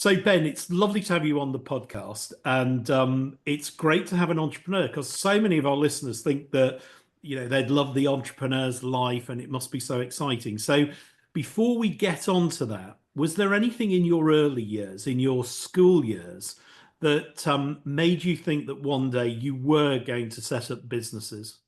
So Ben, it's lovely to have you on the podcast, and it's great to have an entrepreneur because so many of our listeners think that they'd love the entrepreneur's life and it must be so exciting. So before we get on to that, was there anything in your early years, in your school years, that made you think that one day you were going to set up businesses?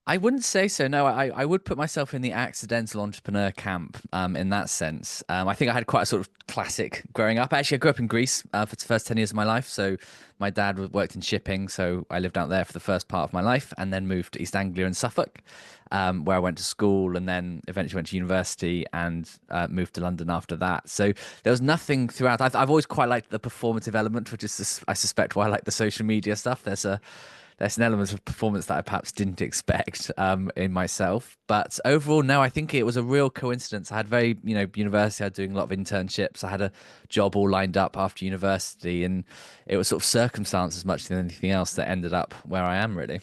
I wouldn't say so. No, I would put myself in the accidental entrepreneur camp in that sense. I think I had quite a sort of classic growing up. Actually, I grew up in Greece for the first 10 years of my life. So my dad worked in shipping. So I lived out there for the first part of my life and then moved to East Anglia and Suffolk, where I went to school and then eventually went to university and moved to London after that. So there was nothing throughout. I've always quite liked the performative element, which is, I suspect, why I like the social media stuff. There's an element of performance that I perhaps didn't expect in myself. But overall, no, I think it was a real coincidence. I had university, I was doing a lot of internships. I had a job all lined up after university, and it was sort of circumstance as much as anything else that ended up where I am, really.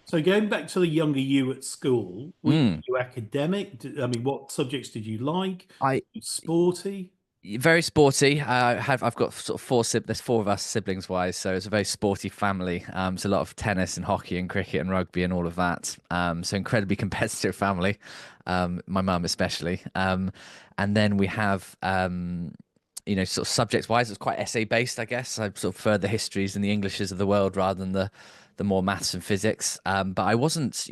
So going back to the younger you at school, were Mm. you academic? I mean, what subjects did you like? I Sporty? Very sporty. I've got sort of there's four of us siblings wise, so it's a very sporty family. So a lot of tennis and hockey and cricket and rugby and all of that. So incredibly competitive family. My mum especially. And then we have sort of subjects wise, it's quite essay based, I guess. I sort of prefer the histories and the Englishes of the world rather than the more maths and physics. But I wasn't,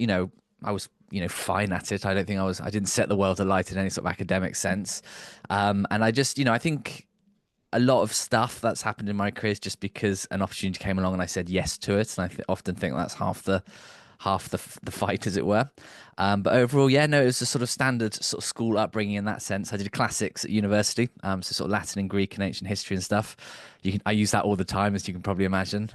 I was fine at it. I don't think I didn't set the world alight in any sort of academic sense. And I just, I think a lot of stuff that's happened in my career is just because an opportunity came along and I said yes to it. And often think that's half the fight, as it were. But overall, yeah, no, it was a sort of standard sort of school upbringing in that sense. I did classics at university, so sort of Latin and Greek and ancient history and stuff. I use that all the time, as you can probably imagine.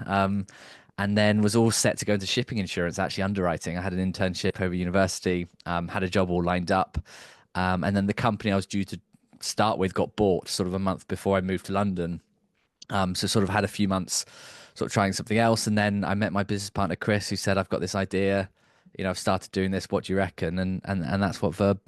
And then was all set to go into shipping insurance, actually underwriting. I had an internship over university, had a job all lined up, and then the company I was due to start with got bought sort of a month before I moved to London. So sort of had a few months sort of trying something else, and then I met my business partner Chris, who said, "I've got this idea. I've started doing this. What do you reckon?" And that's what Verb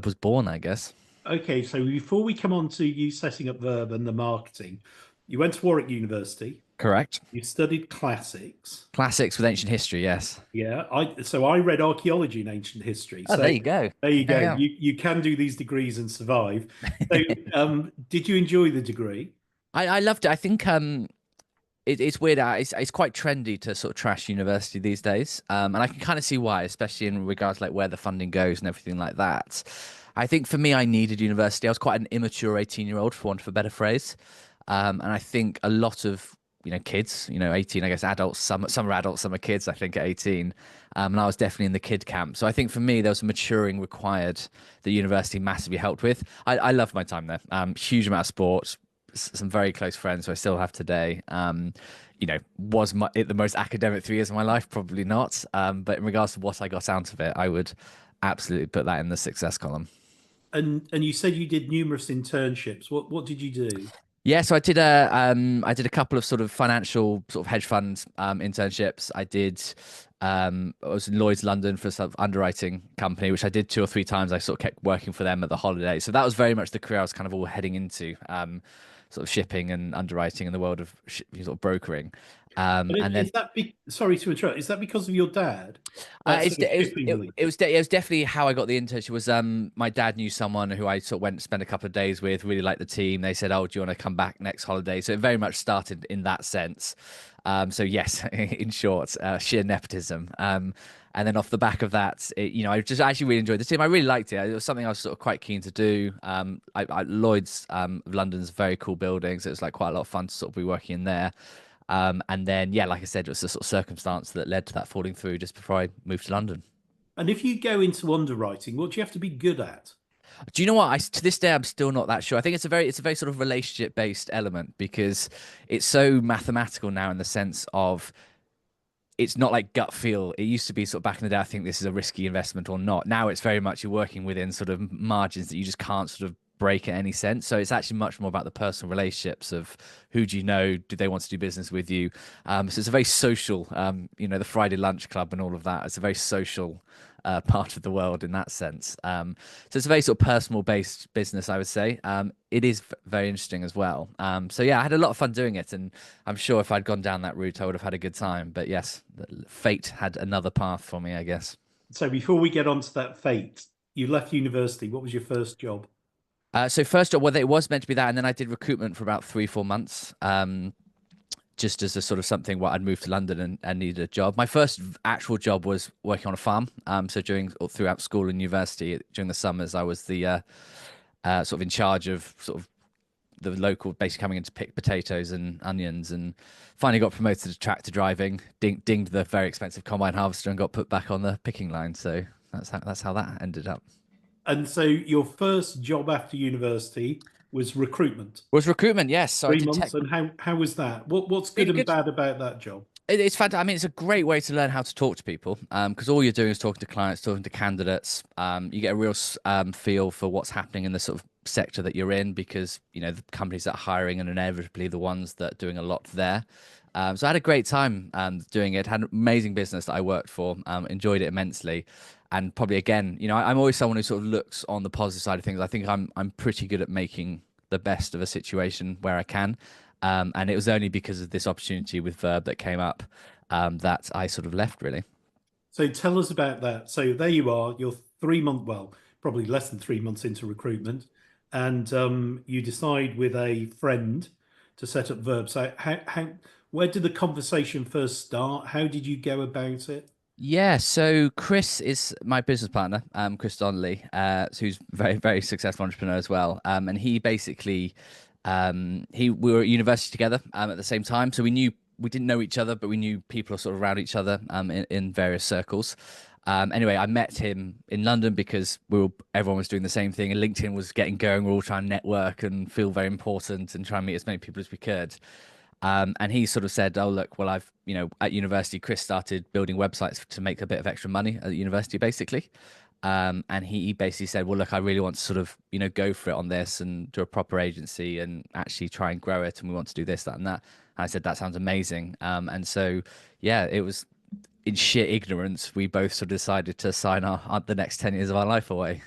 was born, I guess. Okay, so before we come on to you setting up Verb and the marketing, you went to Warwick University, Correct. you studied classics. Classics with ancient history, yes. Yeah, I read archaeology and ancient history. Oh, So there you go. there you go. Yeah, You can do these degrees and survive. So did you enjoy the degree? I loved it. I think it's weird. It's quite trendy to sort of trash university these days, and I can kind of see why, especially in regards to like where the funding goes and everything like that. I think for me, I needed university. I was quite an immature 18-year-old, for want of a better phrase, and I think a lot of kids, 18, I guess adults. Some are adults, some are kids. I think at 18, and I was definitely in the kid camp. So I think for me, there was a maturing required that university massively helped with. I loved my time there. Huge amount of sports, some very close friends who I still have today. Was it the most academic 3 years of my life? Probably not. But in regards to what I got out of it, I would absolutely put that in the success column. And you said you did numerous internships. What did you do? Yeah, so I did a couple of sort of financial sort of hedge fund internships. I was in Lloyd's London for some underwriting company, which I did 2 or 3 times. I sort of kept working for them at the holiday. So that was very much the career I was kind of all heading into, sort of shipping and underwriting in the world of sort of brokering. And And then sorry to interrupt, is that because of your dad? That It's sort of de- shipping link? it was definitely how I got the internship. Was my dad knew someone who I sort of went to spend a couple of days with, really liked the team. They said, "Oh, do you want to come back next holiday?" So it very much started in that sense. So yes, in short, sheer nepotism. And then off the back of that, I just actually really enjoyed the team. I really liked it. It was something I was sort of quite keen to do. Lloyd's of London's a very cool building, so it's like quite a lot of fun to sort of be working in there. And then, yeah, like I said, it was the sort of circumstance that led to that falling through just before I moved to London. And if you go into underwriting, what do you have to be good at? Do you know what? To this day, I'm still not that sure. I think it's a very sort of relationship based element because it's so mathematical now in the sense of it's not like gut feel. It used to be sort of back in the day, I think this is a risky investment or not. Now it's very much you're working within sort of margins that you just can't sort of break in any sense. So it's actually much more about the personal relationships of who do you know, do they want to do business with you. So it's a very social, the Friday lunch club and all of that. It's a very social part of the world in that sense. So it's a very sort of personal based business, I would say. It is very interesting as well. So yeah, I had a lot of fun doing it, and I'm sure if I'd gone down that route, I would have had a good time. But yes, fate had another path for me, I guess. So before we get on to that fate, you left university. What was your first job? So first job, well, it was meant to be that, and then I did recruitment for about 3, 4 months. Just as a sort of something where I'd moved to London and needed a job. My first actual job was working on a farm. So throughout school and university during the summers, I was the sort of in charge of sort of the local, basically coming in to pick potatoes and onions, and finally got promoted to tractor driving, dinged the very expensive combine harvester, and got put back on the picking line. So that's how that ended up. And so your first job after university was recruitment. Was recruitment, yes. So I Three did months. tech. And how was that? What's good Really and good. bad about that job? It's fantastic. I mean, it's a great way to learn how to talk to people, because all you're doing is talking to clients, talking to candidates. You get a real feel for what's happening in the sort of sector that you're in, because the companies that are hiring are inevitably the ones that are doing a lot there. So I had a great time doing it. Had an amazing business that I worked for. Enjoyed it immensely, and probably again, I'm always someone who sort of looks on the positive side of things. I think I'm pretty good at making the best of a situation where I can. And it was only because of this opportunity with VERB that came up that I sort of left, really. So tell us about that. So there you are, you're 3 months, well, probably less than 3 months into recruitment, and you decide with a friend to set up Verb. So where did the conversation first start? How did you go about it? Yeah, so Chris is my business partner, Chris Donnelly, who's very, very successful entrepreneur as well. And he basically, we were at university together at the same time. So we didn't know each other, but we knew people sort of around each other in various circles. Anyway, I met him in London because everyone was doing the same thing, and LinkedIn was getting going. We're all trying to network and feel very important and try and meet as many people as we could. And he sort of said, "Oh, look, well, at university, Chris started building websites to make a bit of extra money at the university, basically." And he basically said, "Well, look, I really want to sort of, go for it on this and do a proper agency and actually try and grow it. And we want to do this, that, and that." And I said, "That sounds amazing." And so, yeah, it was in sheer ignorance. We both sort of decided to sign the next 10 years of our life away.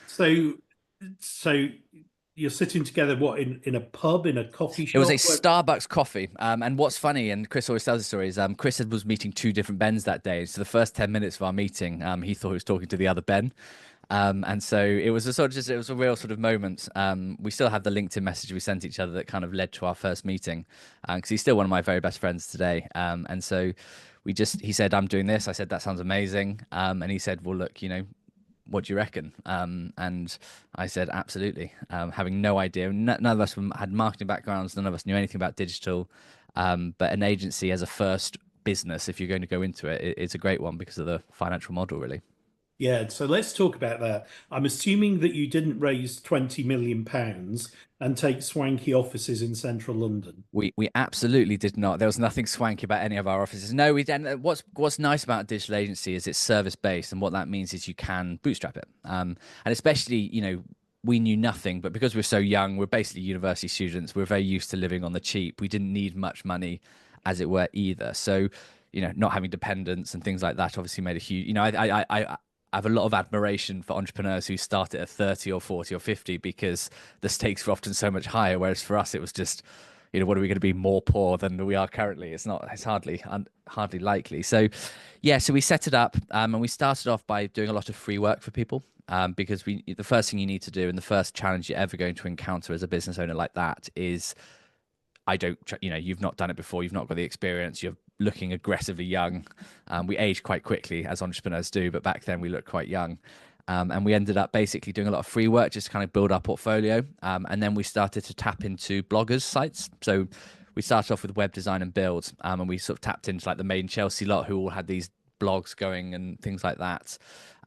So, so you're sitting together, what, in a pub, in a coffee It was a shop? Starbucks coffee. And what's funny, and Chris always tells the story, is Chris was meeting two different Bens that day. So the first 10 minutes of our meeting, he thought he was talking to the other Ben. And so it was it was a real sort of moment. We still have the LinkedIn message we sent each other that kind of led to our first meeting, because he's still one of my very best friends today. And so he said, "I'm doing this." I said, "That sounds amazing." And he said, "Well, look, what do you reckon?" And I said, "Absolutely." Having no idea, none of us had marketing backgrounds, none of us knew anything about digital. But an agency as a first business, if you're going to go into it, it's a great one because of the financial model, really. Yeah, so let's talk about that. I'm assuming that you didn't raise 20 million pounds and take swanky offices in central London. We absolutely did not. There was nothing swanky about any of our offices. No, we didn't. What's nice about a digital agency is it's service based, and what that means is you can bootstrap it. And especially, we knew nothing, but because we're so young, we're basically university students. We're very used to living on the cheap. We didn't need much money, as it were, either. So, not having dependents and things like that obviously made a huge. I have a lot of admiration for entrepreneurs who start at 30 or 40 or 50, because the stakes were often so much higher. Whereas for us, it was just, what are we going to be more poor than we are currently? It's hardly likely. So, yeah, so we set it up, and we started off by doing a lot of free work for people, because the first thing you need to do, and the first challenge you're ever going to encounter as a business owner like that is, you've not done it before, you've not got the experience, you're looking aggressively young. We age quite quickly, as entrepreneurs do, but back then we looked quite young. And we ended up basically doing a lot of free work just to kind of build our portfolio. And then we started to tap into bloggers' sites. So we started off with web design and build, and we sort of tapped into like the main Chelsea lot who all had these blogs going and things like that.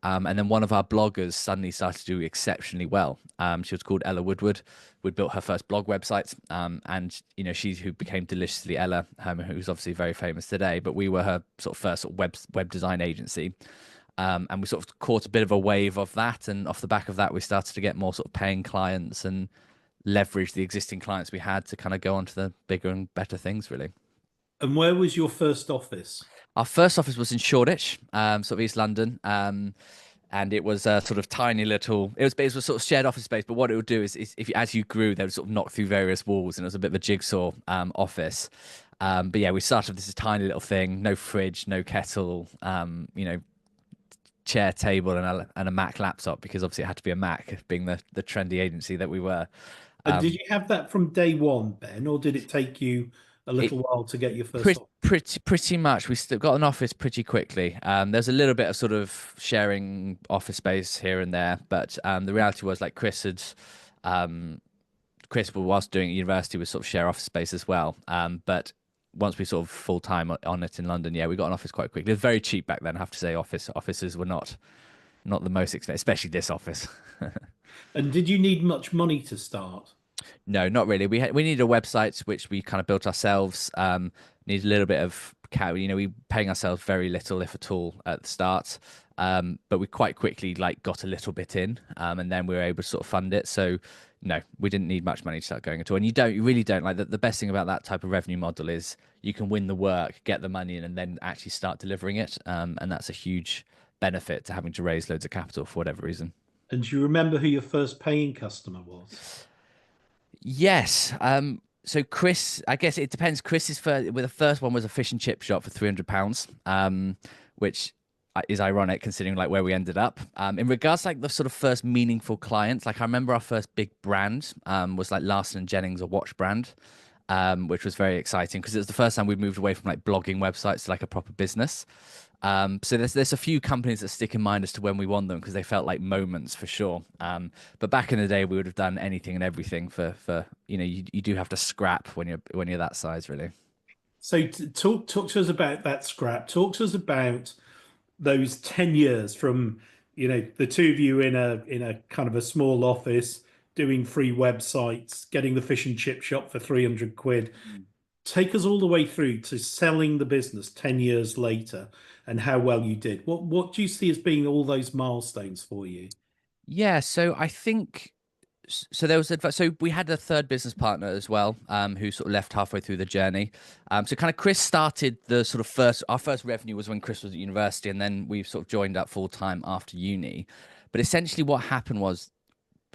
And then one of our bloggers suddenly started to do exceptionally well. She was called Ella Woodward. We'd built her first blog website, and she who became Deliciously Ella, who's obviously very famous today. But we were her sort of first web design agency. And we sort of caught a bit of a wave of that. And off the back of that, we started to get more sort of paying clients and leverage the existing clients we had to kind of go on to the bigger and better things, really. And where was your first office? Our first office was in Shoreditch, sort of East London. And it was a sort of tiny little, it was sort of shared office space. But what it would do is if you, as you grew, they would sort of knock through various walls, and it was a bit of a jigsaw office. But yeah, we started with this tiny little thing, no fridge, no kettle, chair, table, and a Mac laptop, because obviously it had to be a Mac, being the trendy agency that we were. And did Um, you have that from day one, Ben, or did it take you a it little while to get your first pretty office? pretty much we still got an office pretty quickly. There's a little bit of sort of sharing office space here and there, but the reality was, like, um, Chris, whilst doing at university, was sort of share office space as well. But once we sort of full time on it in London, yeah, we got an office quite quickly. It was very cheap back then, I have to say. Offices were not the most expensive, especially this office. And did you need much money to start? No, not really. We needed a website which we kind of built ourselves. Needed a little bit of we paying ourselves very little, if at all, at the start. But we quite quickly like got a little bit in, and then we were able to sort of fund it. So no, we didn't need much money to start going at all. And you really don't, like, the best thing about that type of revenue model is you can win the work, get the money in, and then actually start delivering it. And that's a huge benefit to having to raise loads of capital for whatever reason. And do you remember who your first paying customer was? Yes. So Chris, I guess it depends. Chris's first, well, the first one was a fish and chip shop for £300, which is ironic considering like where we ended up. In regards to like the sort of first meaningful clients, like I remember our first big brand was like Larson and Jennings, a watch brand, which was very exciting because it was the first time we moved away from like blogging websites to like a proper business. So there's a few companies that stick in mind as to when we won them because they felt like moments for sure. But back in the day, we would have done anything and everything for you do have to scrap when you're that size, really. So talk to us about that scrap. Talk to us about those 10 years from, the two of you in a kind of a small office doing free websites, getting the fish and chip shop for 300 quid. Take us all the way through to selling the business 10 years later and how well you did. What do you see as being all those milestones for you? Yeah, so I think so. There was so we had a third business partner as well, who sort of left halfway through the journey. So kind of Chris started the sort of our first revenue was when Chris was at university, and then we sort of joined up full time after uni. But essentially, what happened was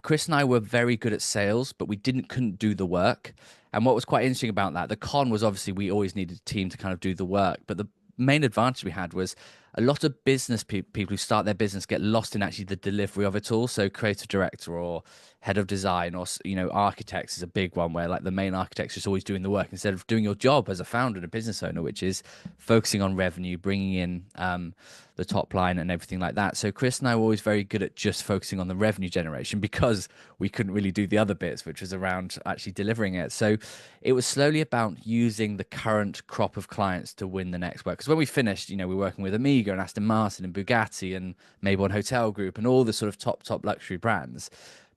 Chris and I were very good at sales, but we couldn't do the work. And what was quite interesting about that, the con was obviously we always needed a team to kind of do the work, but the main advantage we had was a lot of business people who start their business get lost in actually the delivery of it all. So creative director or head of design or architects is a big one where like the main architect's just always doing the work instead of doing your job as a founder and a business owner, which is focusing on revenue, bringing in the top line and everything like that. So Chris and I were always very good at just focusing on the revenue generation because we couldn't really do the other bits, which was around actually delivering it. So it was slowly about using the current crop of clients to win the next work. Because when we finished, we were working with Amiga and Aston Martin and Bugatti and Mayborn Hotel Group and all the sort of top luxury brands.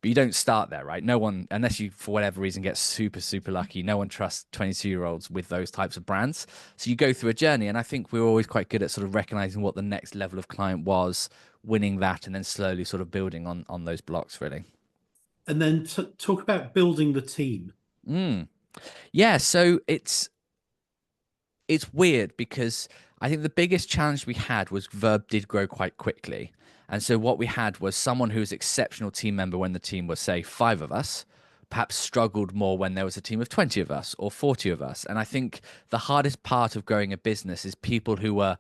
But you don't start there, right? No one, unless you, for whatever reason, get super lucky, no one trusts 22-year-olds with those types of brands. So you go through a journey. And I think we were always quite good at sort of recognizing what the next level of client was, winning that, and then slowly sort of building on those blocks, really. And then talk about building the team. Yeah. So it's weird because I think the biggest challenge we had was VERB did grow quite quickly. And so what we had was someone who was an exceptional team member when the team was, say, 5 of us, perhaps struggled more when there was a team of 20 of us or 40 of us. And I think the hardest part of growing a business is people who were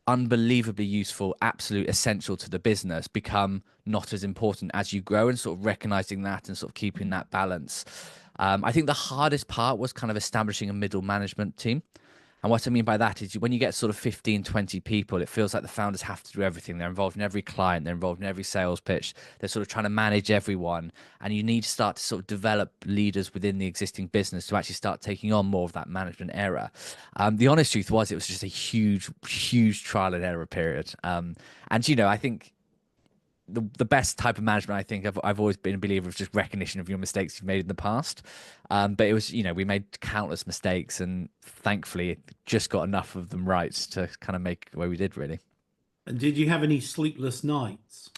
unbelievably useful, absolute essential to the business become not as important as you grow, and sort of recognizing that and sort of keeping that balance. I think the hardest part was kind of establishing a middle management team. And what I mean by that is when you get sort of 15, 20 people, it feels like the founders have to do everything. They're involved in every client, they're involved in every sales pitch, they're sort of trying to manage everyone. And you need to start to sort of develop leaders within the existing business to actually start taking on more of that management era. The honest truth was it was just a huge trial and error period. And, I think the best type of management, I think I've always been a believer of just recognition of your mistakes you've made in the past. But it was, we made countless mistakes and thankfully it just got enough of them right to kind of make where we did, really. And did you have any sleepless nights?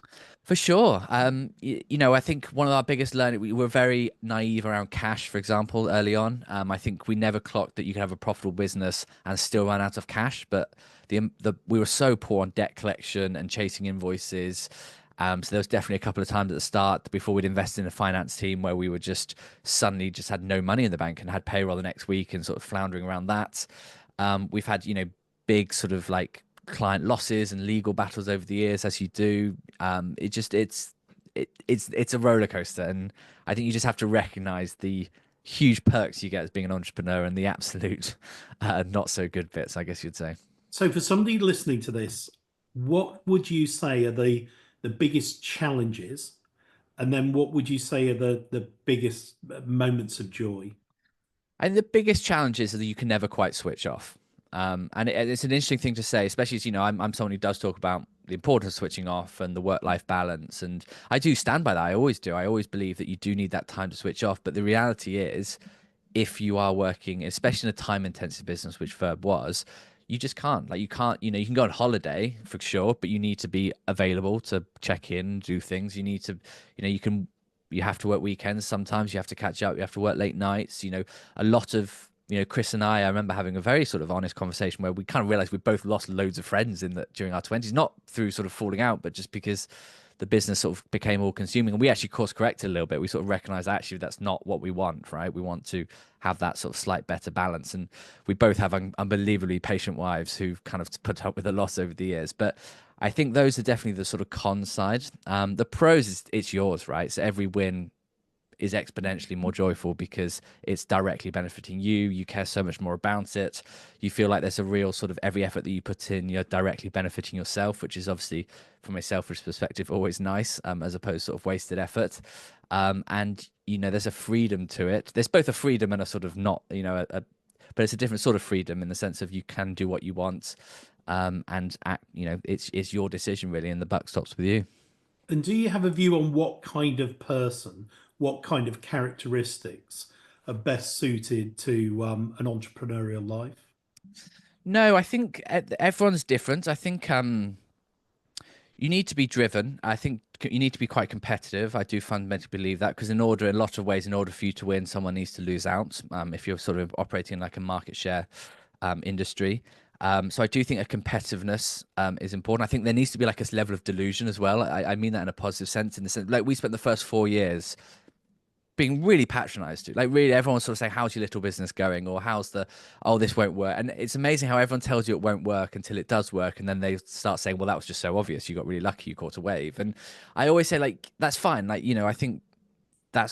For sure. I think one of our biggest learning, we were very naive around cash, for example, early on. I think we never clocked that you could have a profitable business and still run out of cash. But we were so poor on debt collection and chasing invoices. So there was definitely a couple of times at the start before we'd invested in a finance team where we were just suddenly just had no money in the bank and had payroll the next week and sort of floundering around that. We've had, big sort of like client losses and legal battles over the years, as you do. It's a roller coaster, and I think you just have to recognize the huge perks you get as being an entrepreneur and the absolute not so good bits, I guess you'd say. So for somebody listening to this, what would you say are the biggest challenges? And then what would you say are the biggest moments of joy? And the biggest challenge is that you can never quite switch off. It's an interesting thing to say, especially as I'm someone who does talk about the importance of switching off and the work-life balance, and I do stand by that. I always do. I always believe that you do need that time to switch off. But the reality is, if you are working, especially in a time-intensive business, which VERB was, you just can't. Like you can't. You can go on holiday for sure, but you need to be available to check in, do things. You need to, you can you have to work weekends sometimes, you have to catch up, you have to work late nights, a lot of Chris and I remember having a very sort of honest conversation where we kind of realized we both lost loads of friends in that during our 20s, not through sort of falling out, but just because the business sort of became all consuming, and we actually course corrected a little bit. We sort of recognized actually that's not what we want, right? We want to have that sort of slight better balance, and we both have unbelievably patient wives who've kind of put up with a loss over the years. But I think those are definitely the sort of con side. The pros is it's yours, right? So every win is exponentially more joyful because it's directly benefiting you. You care so much more about it. You feel like there's a real sort of every effort that you put in, you're directly benefiting yourself, which is obviously from a selfish perspective always nice, as opposed to sort of wasted effort. And there's a freedom to it. There's both a freedom and a sort of not, but it's a different sort of freedom in the sense of you can do what you want, and act, it's your decision really, and the buck stops with you. And do you have a view on what kind of person, what kind of characteristics are best suited to an entrepreneurial life? No, I think everyone's different. I think you need to be driven. I think you need to be quite competitive. I do fundamentally believe that because in a lot of ways, in order for you to win, someone needs to lose out. If you're sort of operating like a market share industry. So I do think a competitiveness is important. I think there needs to be like a level of delusion as well. I mean that in a positive sense, in the sense like we spent the first 4 years being really patronized to, like really everyone sort of saying, how's your little business going, or how's oh, this won't work. And it's amazing how everyone tells you it won't work until it does work, and then they start saying, well, that was just so obvious, you got really lucky, you caught a wave. And I always say, like, that's fine, like, I think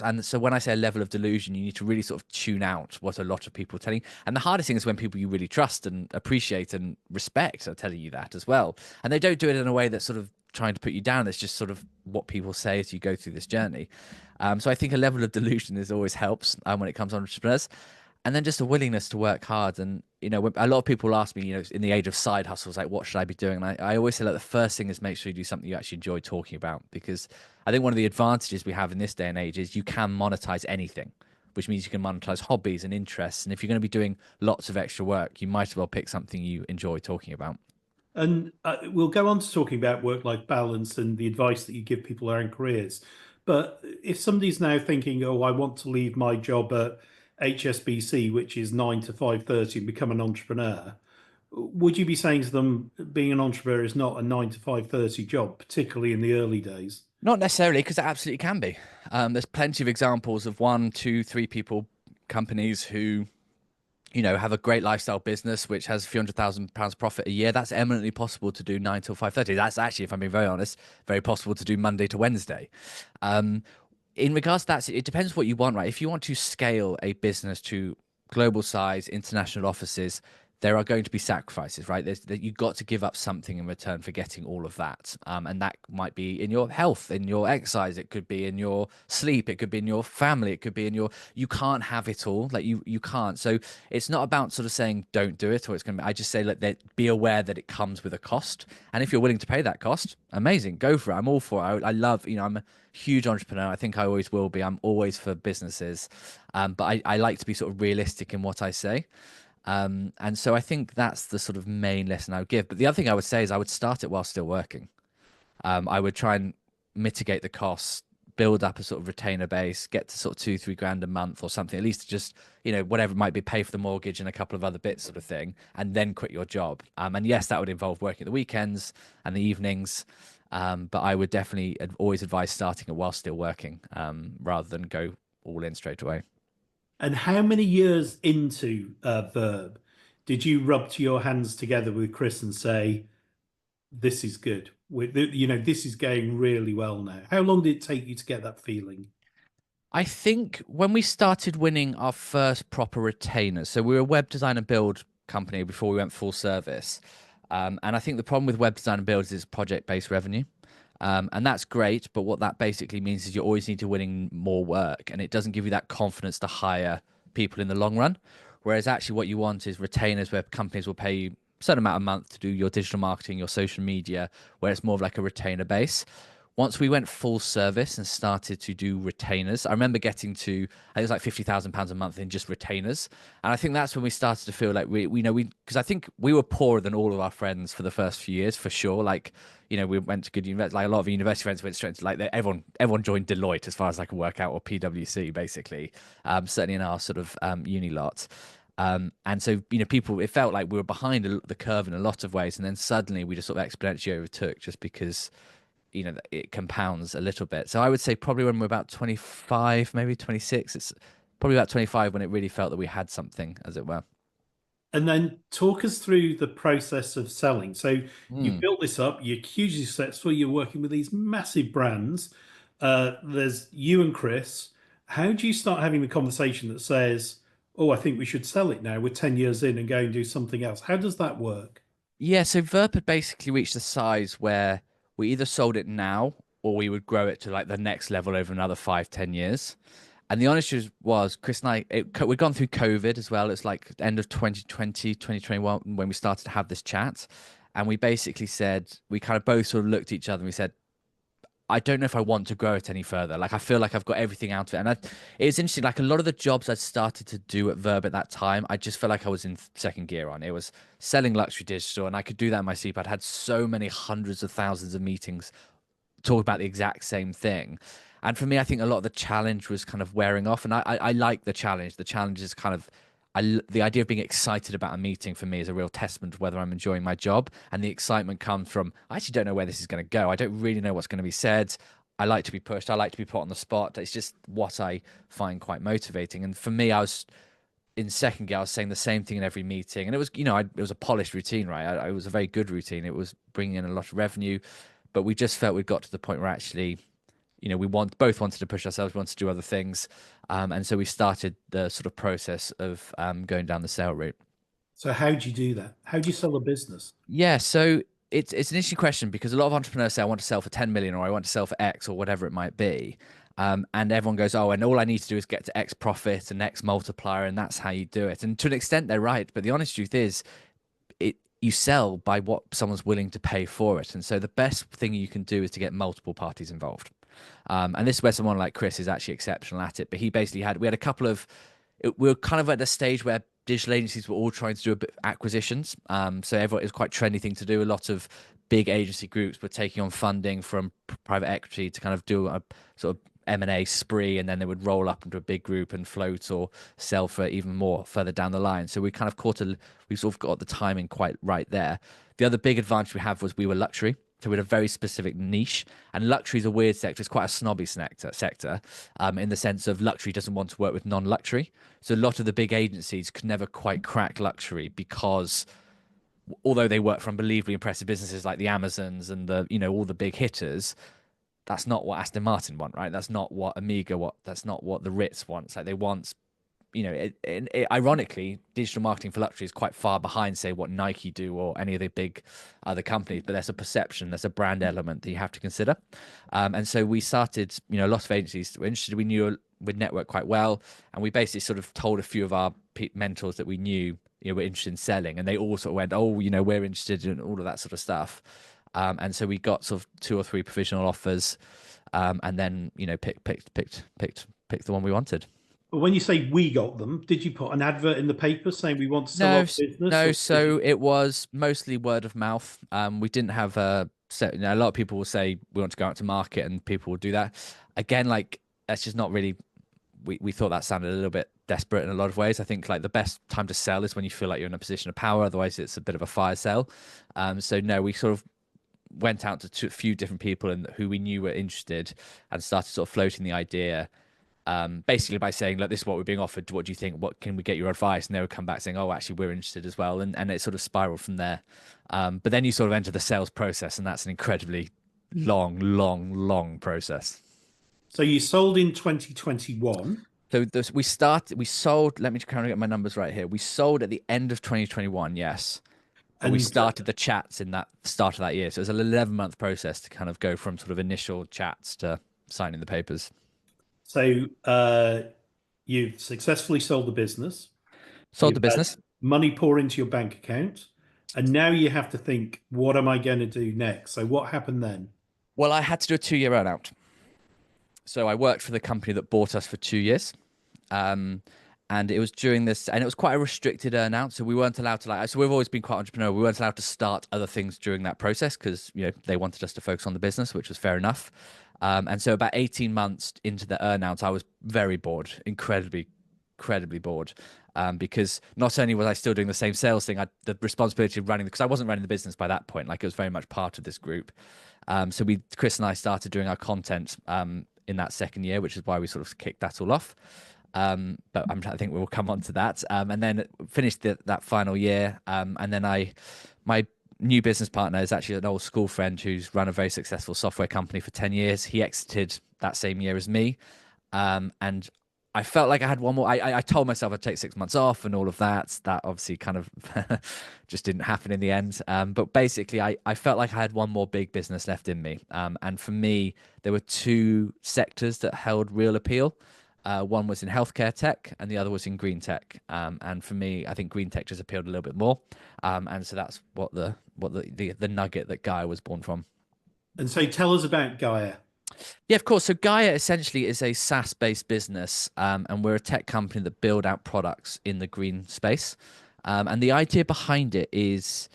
and so when I say a level of delusion, you need to really sort of tune out what a lot of people are telling you. And the hardest thing is when people you really trust and appreciate and respect are telling you that as well. And they don't do it in a way that's sort of trying to put you down. It's just sort of what people say as you go through this journey. So I think a level of delusion is always helps when it comes on entrepreneurs. And then just a willingness to work hard. And, a lot of people ask me, in the age of side hustles, like, what should I be doing? And I always say, like, the first thing is make sure you do something you actually enjoy talking about. Because I think one of the advantages we have in this day and age is you can monetize anything, which means you can monetize hobbies and interests. And if you're going to be doing lots of extra work, you might as well pick something you enjoy talking about. And we'll go on to talking about work-life balance and the advice that you give people around careers. But if somebody's now thinking, oh, I want to leave my job at HSBC, which is 9 to 5:30, and become an entrepreneur, would you be saying to them, being an entrepreneur is not a 9 to 5:30 job, particularly in the early days? Not necessarily, because it absolutely can be. There's plenty of examples of one, two, three people, companies who have a great lifestyle business which has a few £100,000 profit a year. That's eminently possible to do 9 till 5:30. That's actually, if I'm being very honest, very possible to do Monday to Wednesday. Um, in regards to that, it depends what you want, right? If you want to scale a business to global size, international offices, there are going to be sacrifices, right? You've got to give up something in return for getting all of that. And that might be in your health, in your exercise, it could be in your sleep, it could be in your family, it could be in you can't have it all. Like you can't. So it's not about sort of saying don't do it, or it's going to be, I just say, be aware that it comes with a cost. And if you're willing to pay that cost, amazing, go for it. I'm all for it. I love, I'm a huge entrepreneur. I think I always will be. I'm always for businesses. But I like to be sort of realistic in what I say. And so I think that's the sort of main lesson I would give. But the other thing I would say is I would start it while still working. I would try and mitigate the costs, build up a sort of retainer base, get to sort of 2, 3 grand a month or something, at least to just, whatever it might be, pay for the mortgage and a couple of other bits sort of thing, and then quit your job. And yes, that would involve working the weekends and the evenings. But I would definitely always advise starting it while still working, rather than go all in straight away. And how many years into Verb did you rub to your hands together with Chris and say, this is good? This is going really well now. How long did it take you to get that feeling? I think when we started winning our first proper retainers, so we were a web design and build company before we went full service. And I think the problem with web design and builds is project-based revenue. And that's great, but what that basically means is you always need to winning more work, and it doesn't give you that confidence to hire people in the long run. Whereas actually what you want is retainers where companies will pay you a certain amount a month to do your digital marketing, your social media, where it's more of like a retainer base. Once we went full service and started to do retainers, I remember getting to, I think it was like £50,000 a month in just retainers. And I think that's when we started to feel like because I think we were poorer than all of our friends for the first few years, for sure. Like, we went to good university, like a lot of university friends went straight to like, everyone joined Deloitte as far as I could work out, or PwC basically, certainly in our sort of uni lot. And so, people, it felt like we were behind the curve in a lot of ways. And then suddenly we just sort of exponentially overtook just because it compounds a little bit. So I would say probably when we're about 25, maybe 26, it's probably about 25 when it really felt that we had something, as it were. And then talk us through the process of selling. So you've Mm. built this up, you're hugely successful, you're working with these massive brands. There's you and Chris. How do you start having the conversation that says, oh, I think we should sell it now? We're 10 years in and go and do something else. How does that work? Yeah, so Verp had basically reached the size where we either sold it now or we would grow it to like the next level over another 5, 10 years. And the honest truth was, Chris and I, we'd gone through COVID as well. It's like end of 2020, 2021 when we started to have this chat. And we basically said, we kind of both sort of looked at each other and we said, I don't know if I want to grow it any further. Like I feel like I've got everything out of it. And it's interesting, like a lot of the jobs I started to do at Verb at that time, I just felt like I was in second gear on. It was selling luxury digital and I could do that in my sleep. I'd had so many hundreds of thousands of meetings talk about the exact same thing. And for me, I think a lot of the challenge was kind of wearing off. And I like the challenge. The challenge is kind of the idea of being excited about a meeting for me is a real testament to whether I'm enjoying my job. And the excitement comes from, I actually don't know where this is going to go. I don't really know what's going to be said. I like to be pushed. I like to be put on the spot. It's just what I find quite motivating. And for me, I was in second gear. I was saying the same thing in every meeting. And it was, it was a polished routine, right? It was a very good routine. It was bringing in a lot of revenue. But we just felt we'd got to the point where actually we both wanted to push ourselves, we wanted to do other things, and so we started the sort of process of going down the sale route. So how do you do that? How do you sell a business? Yeah, so it's an interesting question because a lot of entrepreneurs say I want to sell for 10 million or I want to sell for X or whatever it might be. And everyone goes, oh, and all I need to do is get to X profit and X multiplier, and that's how you do it. And to an extent, they're right. But the honest truth is, you sell by what someone's willing to pay for it. And so the best thing you can do is to get multiple parties involved. And this is where someone like Chris is actually exceptional at it. But he basically we had a couple of, we were kind of at the stage where digital agencies were all trying to do a bit of acquisitions. So everyone, it was quite a trendy thing to do. A lot of big agency groups were taking on funding from private equity to kind of do a sort of M&A spree, and then they would roll up into a big group and float or sell for even more further down the line. So we kind of we sort of got the timing quite right there. The other big advantage we have was we were luxury. So we had a very specific niche, and luxury is a weird sector. It's quite a snobby sector, in the sense of luxury doesn't want to work with non-luxury. So a lot of the big agencies could never quite crack luxury because although they work for unbelievably impressive businesses like the Amazons and all the big hitters, that's not what Aston Martin want, right? That's not what Amiga want. That's not what the Ritz wants. Like they want, ironically, digital marketing for luxury is quite far behind, say, what Nike do or any of the big other companies. But there's a perception, there's a brand element that you have to consider. And so we started, a lot of agencies were interested. We knew we'd network quite well, and we basically sort of told a few of our mentors that we knew, were interested in selling, and they all sort of went, oh, we're interested in all of that sort of stuff. And so we got sort of 2 or 3 provisional offers, and then picked the one we wanted. But when you say we got them, did you put an advert in the paper saying we want to sell No, our business, no. or did you? So it was mostly word of mouth. We didn't have a set. A lot of people will say we want to go out to market, and people will do that. Again, like that's just not really. We thought that sounded a little bit desperate in a lot of ways. I think like the best time to sell is when you feel like you're in a position of power. Otherwise, it's a bit of a fire sale. So no, we sort of went out to a few different people and who we knew were interested, and started sort of floating the idea, basically by saying, look, this is what we're being offered. What do you think? What can we get your advice? And they would come back saying, oh, actually, we're interested as well. And it sort of spiraled from there. But then you sort of enter the sales process, and that's an incredibly long process. So you sold in 2021, So we sold, let me just kind of get my numbers right here. We sold at the end of 2021, yes. But we and started the chats in that start of that year. So it was an 11-month process to kind of go from sort of initial chats to signing the papers. so you've successfully sold the business. Sold You've the had business. money pour into your bank account, and now you have to think, what am I going to do next? So what happened then? Well, I had to do a 2-year earnout. So I worked for the company that bought us for 2 years. Um, and it was during this, and it was quite a restricted earnout. So we weren't allowed to so we've always been quite entrepreneurial. We weren't allowed to start other things during that process because, they wanted us to focus on the business, which was fair enough. And so about 18 months into the earnout, I was very bored, incredibly bored. Because not only was I still doing the same sales thing, the responsibility of running, because I wasn't running the business by that point, like it was very much part of this group. So Chris and I started doing our content in that second year, which is why we sort of kicked that all off. But I think we'll come on to that. And then finished that final year. And then my new business partner is actually an old school friend who's run a very successful software company for 10 years. He exited that same year as me. And I felt like I had one more. I told myself I'd take 6 months off and all of that. That obviously kind of just didn't happen in the end. But basically, I felt like I had one more big business left in me. And for me, there were two sectors that held real appeal. One was in healthcare tech, and the other was in green tech. And for me, I think green tech just appealed a little bit more. And so that's what the nugget that Gaia was born from. And so tell us about Gaia. Yeah, of course. So Gaia essentially is a SaaS-based business, and we're a tech company that build out products in the green space. And the idea behind it is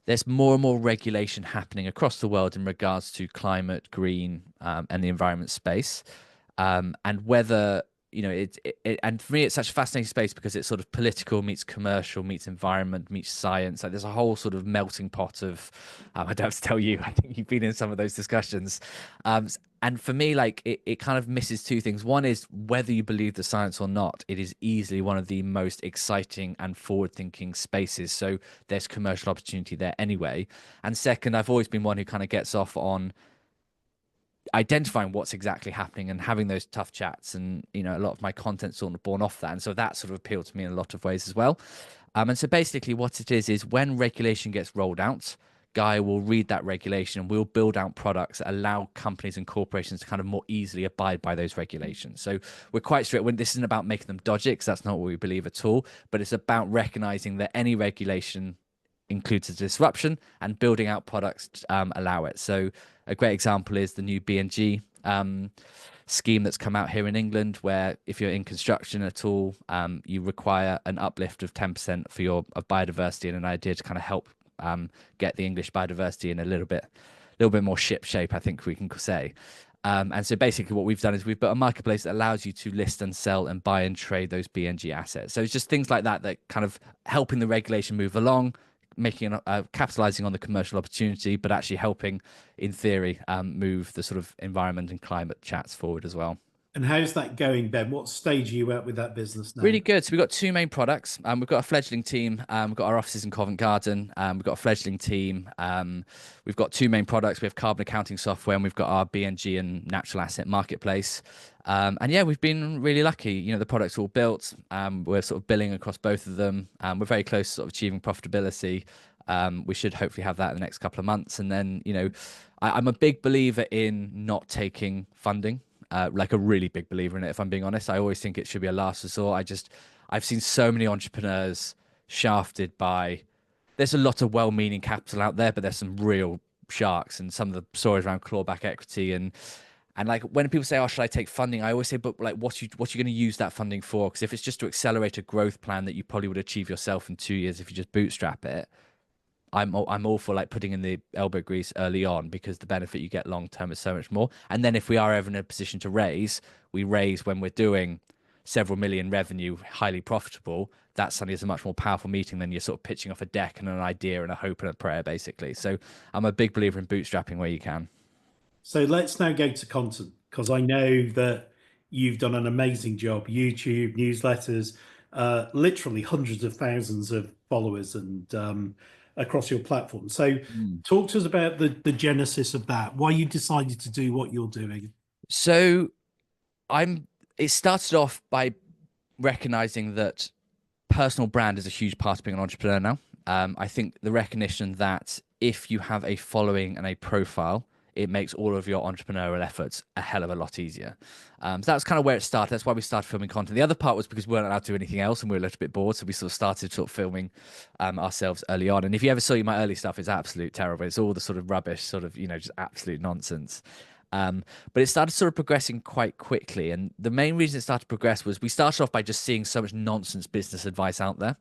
there's more and more regulation happening across the world in regards to climate, green, and the environment space. And whether and for me, it's such a fascinating space because it's sort of political meets commercial meets environment meets science. Like there's a whole sort of melting pot of. I don't have to tell you. I think you've been in some of those discussions. And for me, like it kind of misses two things. One is whether you believe the science or not, it is easily one of the most exciting and forward-thinking spaces. So there's commercial opportunity there anyway. And second, I've always been one who kind of gets off on identifying what's exactly happening and having those tough chats, and a lot of my content's sort of born off that, and so that sort of appealed to me in a lot of ways as well. And so basically what it is when regulation gets rolled out, Gaia will read that regulation and we'll build out products that allow companies and corporations to kind of more easily abide by those regulations. So we're quite strict when this isn't about making them dodgy, because that's not what we believe at all, but it's about recognizing that any regulation includes a disruption, and building out products allow it. So a great example is the new BNG scheme that's come out here in England, where if you're in construction at all, you require an uplift of 10% for your biodiversity, and an idea to kind of help get the English biodiversity in a little bit more ship shape, I think we can say. And so basically what we've done is we've built a marketplace that allows you to list and sell and buy and trade those BNG assets. So it's just things like that kind of helping the regulation move along, making capitalizing on the commercial opportunity, but actually helping, in theory, move the sort of environment and climate chats forward as well. And how's that going, Ben? What stage are you at with that business now? Really good. So we've got two main products. We've got a fledgling team. We've got our offices in Covent Garden. We've got a fledgling team. We've got two main products. We have carbon accounting software, and we've got our BNG and natural asset marketplace. And yeah, we've been really lucky. The product's all built. We're sort of billing across both of them. We're very close to sort of achieving profitability. We should hopefully have that in the next couple of months. And then, I'm a big believer in not taking funding. Like a really big believer in it, if I'm being honest. I always think it should be a last resort. I've seen so many entrepreneurs shafted by, there's a lot of well-meaning capital out there, but there's some real sharks, and some of the stories around clawback equity. And And like when people say, "Oh, should I take funding?" I always say, "But like, what you going to use that funding for?" Because if it's just to accelerate a growth plan that you probably would achieve yourself in 2 years if you just bootstrap it, I'm all for like putting in the elbow grease early on, because the benefit you get long term is so much more. And then if we are ever in a position to raise, we raise when we're doing several million revenue, highly profitable. That suddenly is a much more powerful meeting than you're sort of pitching off a deck and an idea and a hope and a prayer, basically. So I'm a big believer in bootstrapping where you can. So let's now go to content, because I know that you've done an amazing job. YouTube, newsletters, literally hundreds of thousands of followers and across your platform. So talk to us about the genesis of that, why you decided to do what you're doing. So I'm. It started off by recognizing that personal brand is a huge part of being an entrepreneur now. I think the recognition that if you have a following and a profile, it makes all of your entrepreneurial efforts a hell of a lot easier. So that's kind of where it started. That's why we started filming content. The other part was because we weren't allowed to do anything else and we were a little bit bored. So we sort of started sort of filming ourselves early on. And if you ever saw my early stuff, it's absolute terrible. It's all the sort of rubbish, sort of, just absolute nonsense. But it started sort of progressing quite quickly. And the main reason it started to progress was we started off by just seeing so much nonsense business advice out there.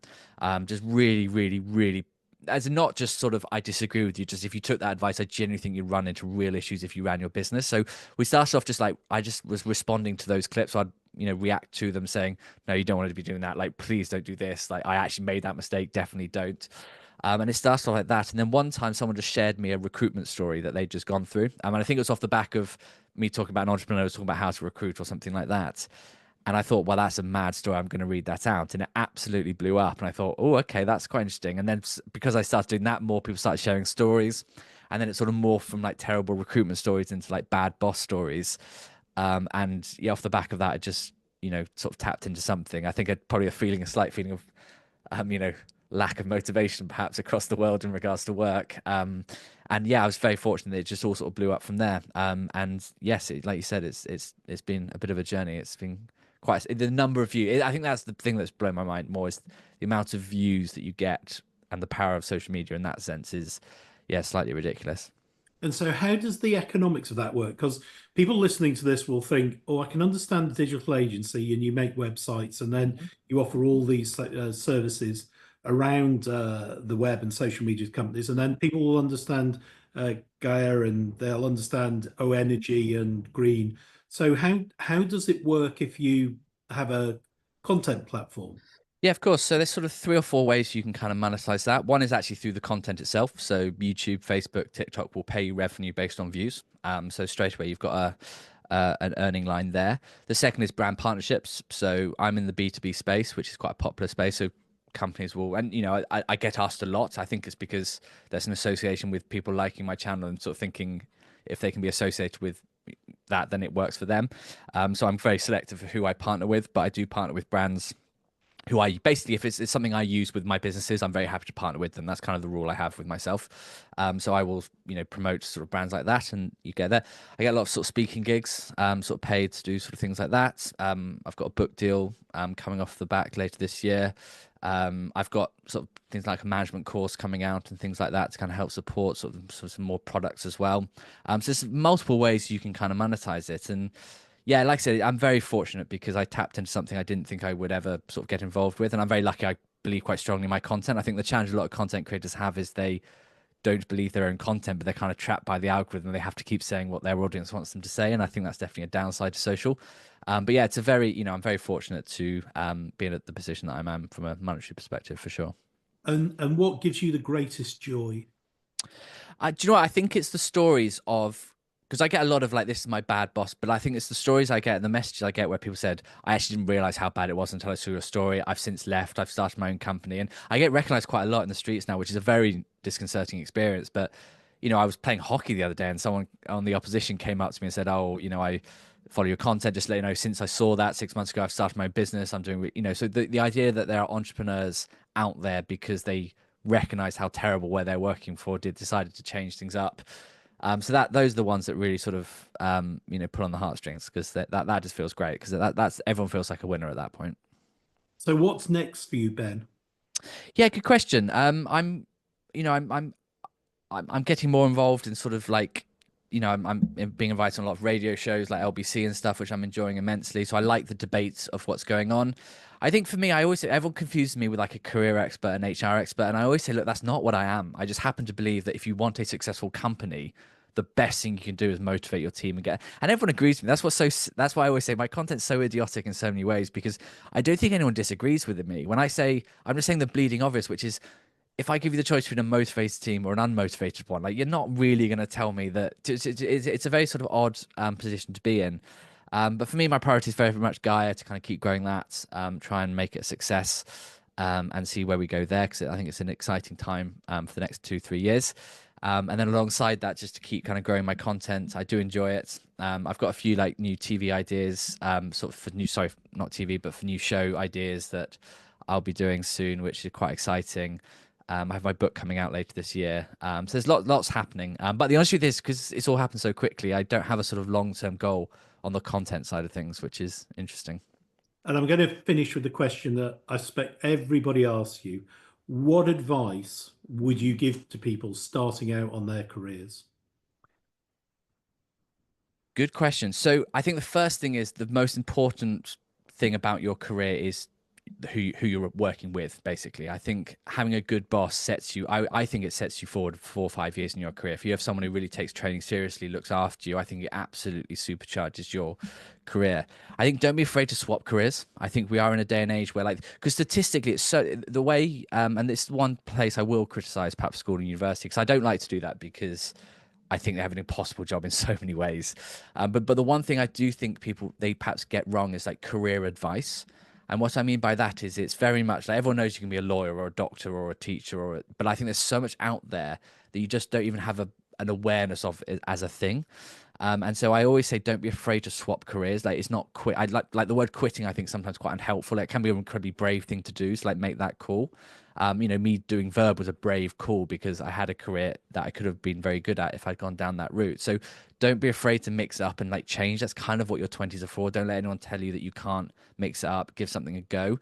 Just really, really, really, as in not just sort of, I disagree with you, just if you took that advice, I genuinely think you'd run into real issues if you ran your business. So we started off just like, I just was responding to those clips. So I'd, react to them saying, no, you don't want to be doing that. Like, please don't do this. Like, I actually made that mistake. Definitely don't. And it started off like that. And then one time someone just shared me a recruitment story that they'd just gone through. And I think it was off the back of me talking about an entrepreneur, talking about how to recruit or something like that. And I thought, well, that's a mad story. I'm going to read that out. And it absolutely blew up. And I thought, oh, okay, that's quite interesting. And then because I started doing that, more people started sharing stories. And then it sort of morphed from like terrible recruitment stories into like bad boss stories. And yeah, off the back of that, it just, sort of tapped into something. I think I'd probably a slight feeling of, lack of motivation perhaps across the world in regards to work. And yeah, I was very fortunate that it just all sort of blew up from there. And yes, like you said, it's been a bit of a journey. It's been quite the number of views. I think that's the thing that's blown my mind more, is the amount of views that you get, and the power of social media in that sense is, yeah, slightly ridiculous. And so, how does the economics of that work? Because people listening to this will think, oh, I can understand the digital agency and you make websites and then you offer all these services around the web and social media companies. And then people will understand Gaia and they'll understand O Energy and green. So, how does it work if you have a content platform? Yeah, of course. So there's sort of 3 or 4 ways you can kind of monetize that. One is actually through the content itself. So YouTube, Facebook, TikTok will pay you revenue based on views. So straight away you've got an earning line there. The second is brand partnerships. So I'm in the B2B space, which is quite a popular space. So companies will, and I get asked a lot. I think it's because there's an association with people liking my channel and sort of thinking if they can be associated with that, then it works for them. So I'm very selective of who I partner with, but I do partner with brands who I basically, if it's something I use with my businesses, I'm very happy to partner with them. That's kind of the rule I have with myself. So I will, promote sort of brands like that, and you get there. I get a lot of sort of speaking gigs, sort of paid to do sort of things like that. I've got a book deal coming off the back later this year. I've got sort of things like a management course coming out and things like that to kind of help support sort of some more products as well. So there's multiple ways you can kind of monetize it. And yeah, like I said, I'm very fortunate because I tapped into something I didn't think I would ever sort of get involved with. And I'm very lucky. I believe quite strongly in my content. I think the challenge a lot of content creators have is they don't believe their own content, but they're kind of trapped by the algorithm. They have to keep saying what their audience wants them to say. And I think that's definitely a downside to social. But yeah, it's a very, I'm very fortunate to be in the position that I'm in from a monetary perspective, for sure. And what gives you the greatest joy? Do you know what? I think it's the stories of, because I get a lot of like, this is my bad boss, but I think it's the stories I get and the messages I get where people said, I actually didn't realize how bad it was until I saw your story. I've since left. I've started my own company. And I get recognized quite a lot in the streets now, which is a very disconcerting experience. But, I was playing hockey the other day and someone on the opposition came up to me and said, oh, I follow your content. Just let you know, since I saw that 6 months ago, I've started my business. I'm doing, so the idea that there are entrepreneurs out there because they recognize how terrible where they're working for decided to change things up. So those are the ones that really sort of pull on the heartstrings, because that just feels great, because that's everyone feels like a winner at that point. So what's next for you, Ben? Yeah, good question. I'm getting more involved in sort of like I'm being invited on a lot of radio shows like LBC and stuff, which I'm enjoying immensely. So I like the debates of what's going on. I think for me, I always say everyone confuses me with like a career expert and HR expert, and I always say, look, that's not what I am. I just happen to believe that if you want a successful company, the best thing you can do is motivate your team and get. And everyone agrees with me. That's why I always say my content's so idiotic in so many ways because I don't think anyone disagrees with me when I say I'm just saying the bleeding obvious, which is if I give you the choice between a motivated team or an unmotivated one, like you're not really going to tell me that it's a very sort of odd position to be in. But for me, my priority is very much Gaia to kind of keep growing that, try and make it a success, and see where we go there because I think it's an exciting time for the next 2-3 years. And then alongside that, just to keep kind of growing my content, I do enjoy it. I've got a few like new TV ideas, sort of for new, sorry, not TV, but for new show ideas that I'll be doing soon, which is quite exciting. I have my book coming out later this year. So there's lots happening. But the honest truth is, because it's all happened so quickly, I don't have a sort of long-term goal on the content side of things, which is interesting. And I'm going to finish with the question that I suspect everybody asks you. What advice would you give to people starting out on their careers? Good question. So I think the first thing is the most important thing about your career is who you're working with, basically. I think having a good boss sets you, I think it sets you forward 4 or 5 years in your career. If you have someone who really takes training seriously, looks after you, I think it absolutely supercharges your career. I think don't be afraid to swap careers. I think we are in a day and age where like, because statistically it's so the way, and it's one place I will criticize perhaps school and university, because I don't like to do that because I think they have an impossible job in so many ways. But the one thing I do think people they perhaps get wrong is like career advice. And what I mean by that is it's very much like everyone knows you can be a lawyer or a doctor or a teacher but I think there's so much out there that you just don't even have an awareness of it as a thing. And so I always say, don't be afraid to swap careers. Like it's not quit. I like the word quitting. I think sometimes quite unhelpful. It can be an incredibly brave thing to do. So like make that call. Me doing VERB was a brave call because I had a career that I could have been very good at if I'd gone down that route. So don't be afraid to mix it up and like change. That's kind of what your 20s are for. Don't let anyone tell you that you can't mix it up. Give something a go.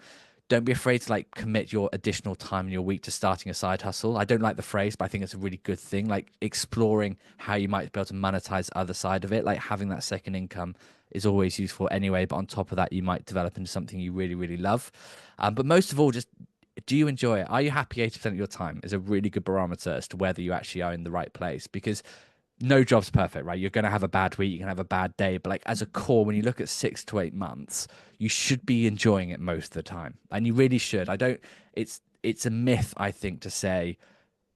Don't be afraid to like commit your additional time in your week to starting a side hustle. I don't like the phrase, but I think it's a really good thing. Like exploring how you might be able to monetize the other side of it. Like having that second income is always useful anyway. But on top of that, you might develop into something you really, really love. But most of all, just do you enjoy it? Are you happy 80% of your time is a really good barometer as to whether you actually are in the right place because no job's perfect, right? You're going to have a bad week, you can have a bad day, but like as a core, when you look at 6 to 8 months, you should be enjoying it most of the time, and you really should. I don't. It's a myth, I think, to say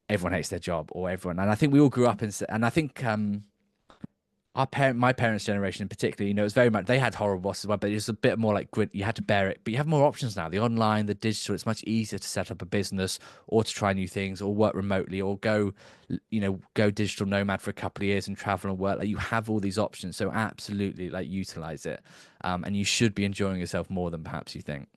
everyone hates their job or everyone, and I think we all grew up in, and I think my parents' generation in particular, it was very much they had horrible bosses as well, but it was a bit more like grit. You had to bear it, but you have more options now. The online, the digital, it's much easier to set up a business or to try new things or work remotely or go digital nomad for a couple of years and travel and work. Like you have all these options, so absolutely like utilize it, and you should be enjoying yourself more than perhaps you think.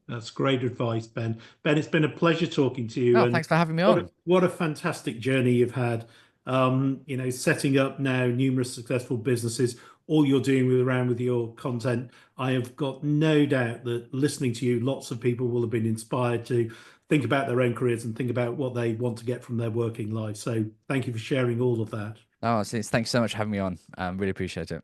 That's great advice, Ben. Ben, it's been a pleasure talking to you, Oh, and thanks for having me what on. what a fantastic journey you've had. Setting up now numerous successful businesses, all you're doing with your content. I have got no doubt that listening to you, lots of people will have been inspired to think about their own careers and think about what they want to get from their working life. So thank you for sharing all of that. Oh, thanks so much for having me on. Really appreciate it.